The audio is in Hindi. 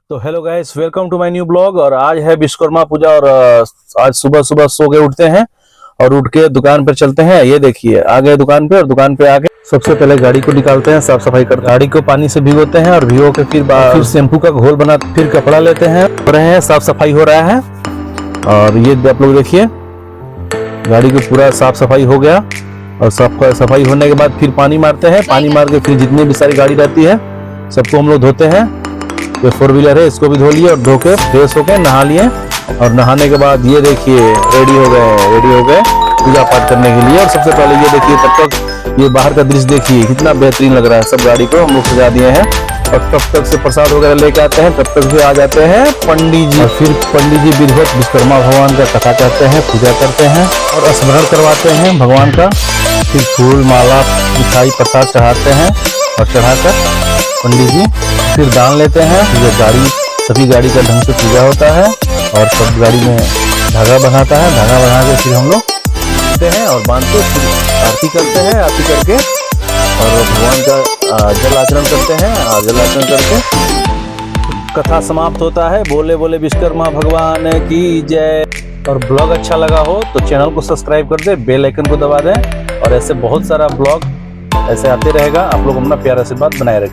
तो hello guys, welcome to my new blog. और आज है विश्वकर्मा पूजा और आज सुबह सुबह सो के उठते हैं और उठ के दुकान पर चलते हैं। ये देखिए आ गए दुकान पे, और दुकान पे आके सबसे पहले गाड़ी को निकालते हैं, साफ सफाई करते हैं। गाड़ी को पानी से भिगोते हैं और भिगो के फिर शैम्पू का घोल बना, फिर कपड़ा लेते हैं, हो रहे हैं, साफ सफाई हो रहा है। और ये आप लोग देखिए, गाड़ी को पूरा साफ सफाई हो गया। और साफ सफाई होने के बाद फिर पानी मारते हैं। पानी मार के फिर जितनी भी सारी गाड़ी रहती है सबको हम लोग धोते हैं। ये 4 व्हीलर है, इसको भी धो लिए और धो के फ्रेश होके नहा लिए। और नहाने के बाद ये देखिए रेडी हो गए पूजा पाठ करने के लिए। और सबसे पहले ये देखिए, तब तक ये बाहर का दृश्य देखिए कितना बेहतरीन लग रहा है। सब गाड़ी को हम लोग सजा दिए हैं और तब तक से प्रसाद वगैरह लेके आते हैं। तब तक भी आ जाते हैं पंडित जी। और फिर पंडित जी विधिवत विश्वकर्मा भगवान का कथा करते हैं, पूजा करते हैं और स्मरण करवाते हैं भगवान का। फिर फूल माला मिठाई प्रसाद चढ़ाते हैं और चढ़ाकर पंडित जी फिर दान लेते हैं। ये गाड़ी, सभी गाड़ी का ढंग से पूजा होता है और सब गाड़ी में धागा बंधाता है। धागा बना के फिर हम लोग हैं और बांध के फिर आरती करते हैं। आरती करके और भगवान का जल आचरण करते हैं। जल आचरण करके कथा समाप्त होता है। बोले बोले विश्वकर्मा भगवान की जय। और ब्लॉग अच्छा लगा हो तो चैनल को सब्सक्राइब कर दे, बेल आइकन को दबा दें। और ऐसे बहुत सारा ब्लॉग ऐसे आते रहेगा। आप लोग अपना प्यार आशीर्वाद बनाए रखें।